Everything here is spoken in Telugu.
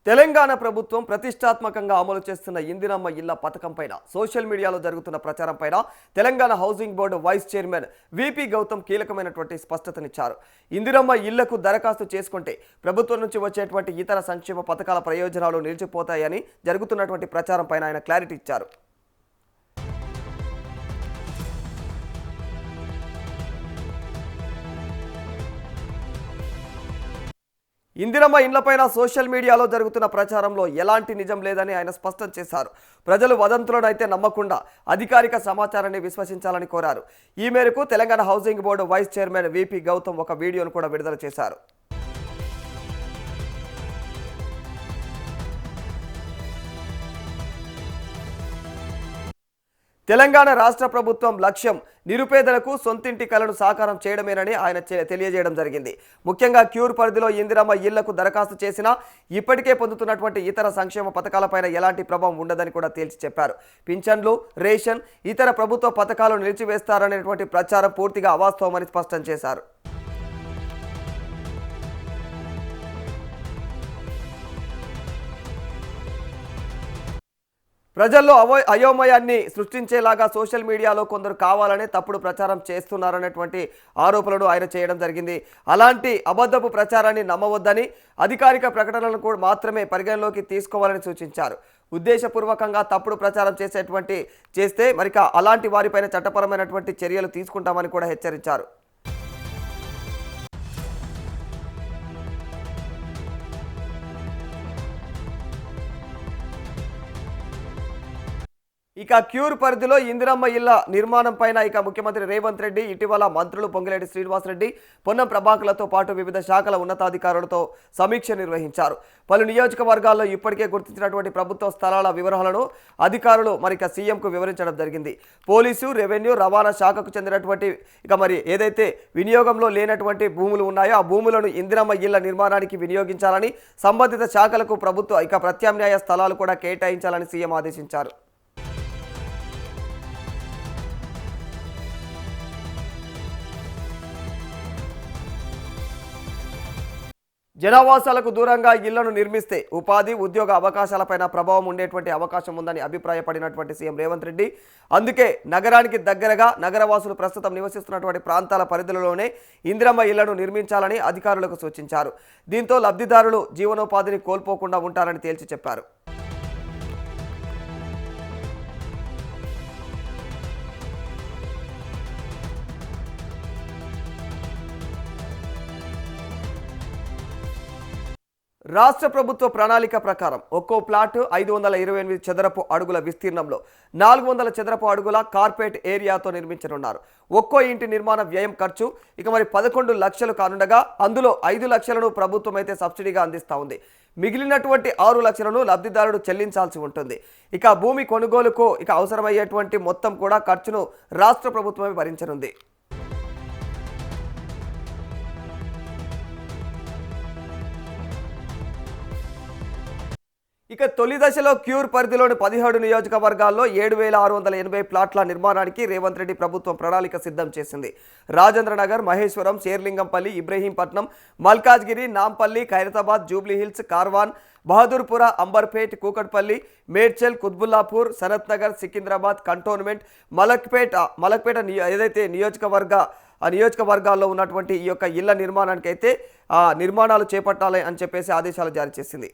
తెలంగాణ ప్రభుత్వం ప్రతిష్టాత్మకంగా అమలు చేస్తున్న ఇందిరమ్మ ఇళ్ల పథకంపైన సోషల్ మీడియాలో జరుగుతున్న ప్రచారంపైన Telangana housing board vice chairman VP Gautam కీలకమైనటువంటి స్పష్టతనిచ్చారు. ఇందిరమ్మ ఇళ్లకు దరఖాస్తు చేసుకుంటే ప్రభుత్వం నుంచి వచ్చేటువంటి ఇతర సంక్షేమ పథకాల ప్రయోజనాలు నిలిచిపోతాయని జరుగుతున్నటువంటి ప్రచారంపైన ఆయన క్లారిటీ ఇచ్చారు. ఇందిరమ్మ ఇండ్లపైన సోషల్ మీడియాలో జరుగుతున్న ప్రచారంలో ఎలాంటి నిజం లేదని ఆయన స్పష్టం చేశారు. ప్రజలు వదంతులను అయితే నమ్మకుండా అధికారిక సమాచారాన్ని విశ్వసించాలని కోరారు. ఈ మేరకు Telangana housing board vice chairman VP Gautam ఒక వీడియోను కూడా విడుదల చేశారు. తెలంగాణ రాష్ట్ర ప్రభుత్వం లక్ష్యం నిరుపేదలకు సొంతింటి కలను సాకారం చేయడమేనని ఆయన తెలియజేయడం జరిగింది. ముఖ్యంగా క్యూర్ పరిధిలో ఇందిరమ్మ ఇళ్లకు దరఖాస్తు చేసినా ఇప్పటికే పొందుతున్నటువంటి ఇతర సంక్షేమ పథకాలపైన ఎలాంటి ప్రభావం ఉండదని కూడా తేల్చి చెప్పారు. పింఛన్లు, రేషన్, ఇతర ప్రభుత్వ పథకాలు నిలిచివేస్తారనేటువంటి ప్రచారం పూర్తిగా అవాస్తవమని స్పష్టం చేశారు. ప్రజల్లో అయోమయాన్ని సృష్టించేలాగా సోషల్ మీడియాలో కొందరు కావాలనే తప్పుడు ప్రచారం చేస్తున్నారనేటువంటి ఆరోపణలు ఆయన చేయడం జరిగింది. అలాంటి అబద్ధపు ప్రచారాన్ని నమ్మవద్దని, అధికారిక ప్రకటనలను కూడా మాత్రమే పరిగణలోకి తీసుకోవాలని సూచించారు. ఉద్దేశపూర్వకంగా తప్పుడు ప్రచారం చేస్తే మరి అలాంటి వారిపైన చట్టపరమైనటువంటి చర్యలు తీసుకుంటామని కూడా హెచ్చరించారు. ఇక క్యూర్ పరిధిలో ఇందిరమ్మ ఇళ్ల నిర్మాణం పైన ముఖ్యమంత్రి రేవంత్ రెడ్డి ఇటీవల మంత్రులు పొంగిలేటి శ్రీనివాసరెడ్డి, పొన్నం ప్రభాకర్లతో పాటు వివిధ శాఖల ఉన్నతాధికారులతో సమీక్ష నిర్వహించారు. పలు నియోజకవర్గాల్లో ఇప్పటికే గుర్తించినటువంటి ప్రభుత్వ స్థలాల వివరాలను అధికారులు సీఎంకు వివరించడం జరిగింది. పోలీసు, రెవెన్యూ, రవాణా శాఖకు చెందినటువంటి ఏదైతే వినియోగంలో లేనటువంటి భూములు ఉన్నాయో ఆ భూములను ఇందిరమ్మ ఇళ్ల నిర్మాణానికి వినియోగించాలని, సంబంధిత శాఖలకు ప్రభుత్వ ప్రత్యామ్నాయ స్థలాలు కూడా కేటాయించాలని సీఎం ఆదేశించారు. జనావాసాలకు దూరంగా ఇళ్లను నిర్మిస్తే ఉపాధి, ఉద్యోగ అవకాశాలపైన ప్రభావం ఉండేటువంటి అవకాశం ఉందని అభిప్రాయపడినటువంటి సీఎం రేవంత్ రెడ్డి, అందుకే నగరానికి దగ్గరగా నగరవాసులు ప్రస్తుతం నివసిస్తున్నటువంటి ప్రాంతాల పరిధిలోనే ఇందిరమ్మ ఇళ్లను నిర్మించాలని అధికారులకు సూచించారు. దీంతో లబ్ధిదారులు జీవనోపాధిని కోల్పోకుండా ఉంటారని తేల్చి చెప్పారు. రాష్ట్ర ప్రభుత్వ ప్రణాళిక ప్రకారం ఒక్కో ప్లాట్ 528 చదరపు అడుగుల విస్తీర్ణంలో 400 చదరపు అడుగుల కార్పొరేట్ ఏరియాతో నిర్మించనున్నారు. ఒక్కో ఇంటి నిర్మాణ వ్యయం ఖర్చు 11 లక్షలు కానుండగా అందులో 5 లక్షలను ప్రభుత్వం అయితే సబ్సిడీగా అందిస్తూ ఉంది. మిగిలినటువంటి 6 లక్షలను లబ్ధిదారుడు చెల్లించాల్సి ఉంటుంది. భూమి కొనుగోలుకు అవసరమయ్యేటువంటి మొత్తం కూడా ఖర్చును రాష్ట్ర ప్రభుత్వమే భరించనుంది. తొలి దశలో క్యూర్ పరిధిలోని 17 నియోజకవర్గాల్లో 7,680 ప్లాట్ల నిర్మాణానికి రేవంత్ రెడ్డి ప్రభుత్వం ప్రణాళిక సిద్ధం చేసింది. రాజేంద్రనగర్, మహేశ్వరం, శేర్లింగంపల్లి, ఇబ్రహీంపట్నం, మల్కాజ్గిరి, నాంపల్లి, ఖైరతాబాద్, జూబ్లీహిల్స్, కార్వాన్, బహదూర్పుర, అంబర్పేట్, కూకట్పల్లి, మేడ్చల్, కుత్బుల్లాపూర్, సనత్ నగర్, సికింద్రాబాద్, కంటోన్మెంట్, మలక్పేట ఏదైతే నియోజకవర్గాల్లో ఉన్నటువంటి ఈ యొక్క ఇళ్ల నిర్మాణానికి నిర్మాణాలు చేపట్టాలి అని చెప్పేసి ఆదేశాలు జారీ చేసింది.